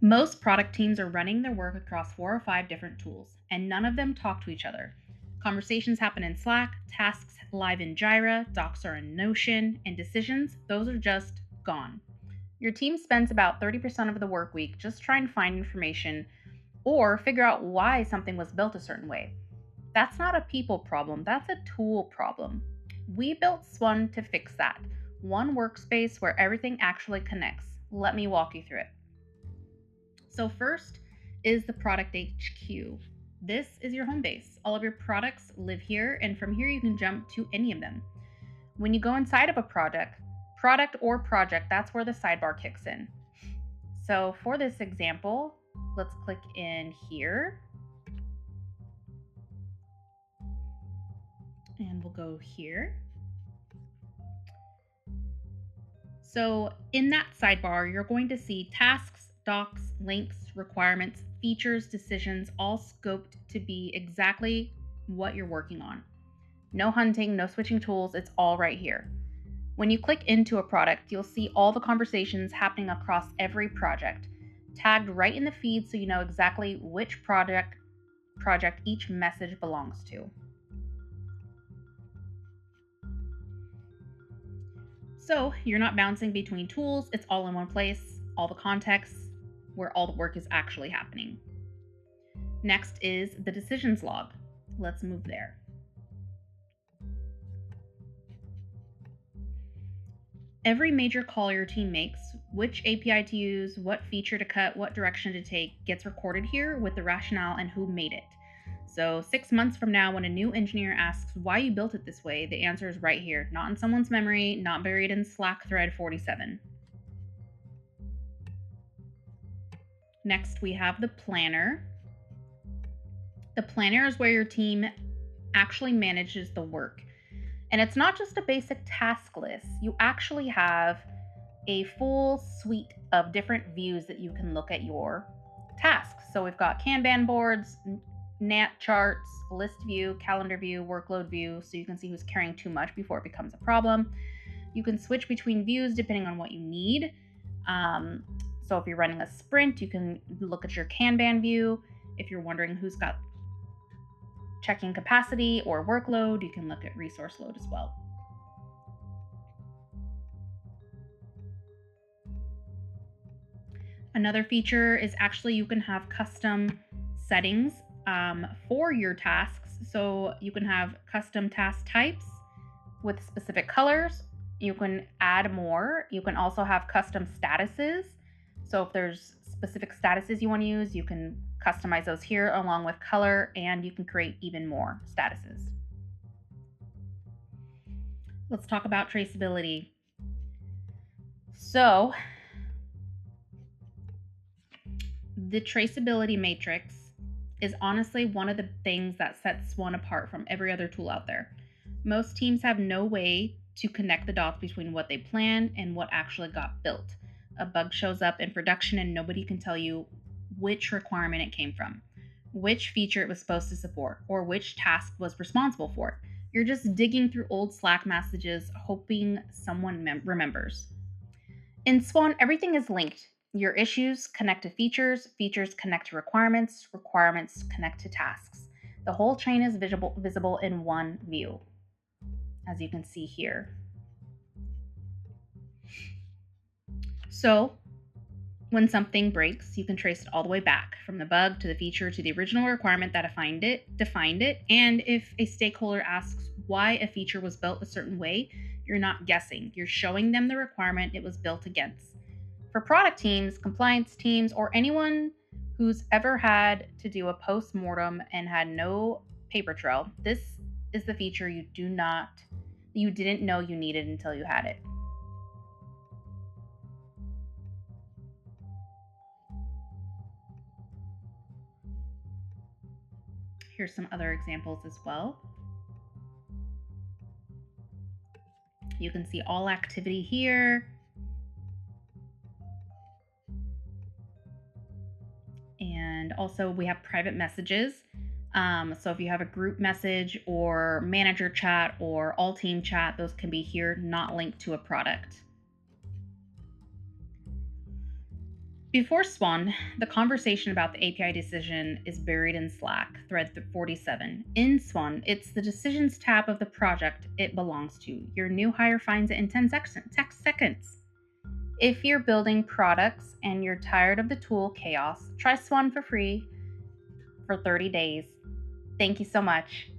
Most product teams are running their work across 4 or 5 different tools, and none of them talk to each other. Conversations happen in Slack, tasks live in Jira, docs are in Notion, and decisions, those are just gone. Your team spends about 30% of the work week just trying to find information or figure out why something was built a certain way. That's not a people problem, that's a tool problem. We built Xuan to fix that. One workspace where everything actually connects. Let me walk you through it. So, first is the product HQ. This is your home base. All of your products live here, and from here you can jump to any of them. When you go inside of a product or project, that's where the sidebar kicks in. So, for this example, let's click in here. And we'll go here. So in that sidebar, you're going to see tasks, docs, links, requirements, features, decisions, all scoped to be exactly what you're working on. No hunting, no switching tools, it's all right here. When you click into a product, you'll see all the conversations happening across every project, tagged right in the feed so you know exactly which project each message belongs to. So you're not bouncing between tools, it's all in one place, all the context, where all the work is actually happening. Next is the decisions log. Let's move there. Every major call your team makes, which API to use, what feature to cut, what direction to take, gets recorded here with the rationale and who made it. So 6 months from now, when a new engineer asks why you built it this way, the answer is right here, not in someone's memory, not buried in Slack thread 47. Next, we have the planner. The planner is where your team actually manages the work. And it's not just a basic task list. You actually have a full suite of different views that you can look at your tasks. So we've got Kanban boards, Nat charts, list view, calendar view, workload view, so you can see who's carrying too much before it becomes a problem. You can switch between views depending on what you need. So if you're running a sprint, you can look at your Kanban view. If you're wondering who's got checking capacity or workload, you can look at resource load as well. Another feature is actually you can have custom settings for your tasks. So you can have custom task types with specific colors. You can add more. You can also have custom statuses. So if there's specific statuses you want to use, you can customize those here along with color, and you can create even more statuses. Let's talk about traceability. So the traceability matrix is honestly one of the things that sets Xuan apart from every other tool out there. Most teams have no way to connect the dots between what they planned and what actually got built. A bug shows up in production and nobody can tell you which requirement it came from, which feature it was supposed to support, or which task was responsible for it. You're just digging through old Slack messages hoping someone remembers. In Xuan, everything is linked. Your issues connect to features, features connect to requirements, requirements connect to tasks. The whole chain is visible in one view, as you can see here. So, when something breaks, you can trace it all the way back, from the bug to the feature to the original requirement that defined it, and if a stakeholder asks why a feature was built a certain way, you're not guessing. You're showing them the requirement it was built against. For product teams, compliance teams, or anyone who's ever had to do a post-mortem and had no paper trail, this is the feature you didn't know you needed until you had it. Here's some other examples as well. You can see all activity here. And also we have private messages. So if you have a group message or manager chat or all team chat, those can be here, not linked to a product. Before Swan, the conversation about the API decision is buried in Slack, thread 47. In Swan, it's the decisions tab of the project it belongs to. Your new hire finds it in 10 seconds. If you're building products and you're tired of the tool chaos, try Swan for free for 30 days. Thank you so much.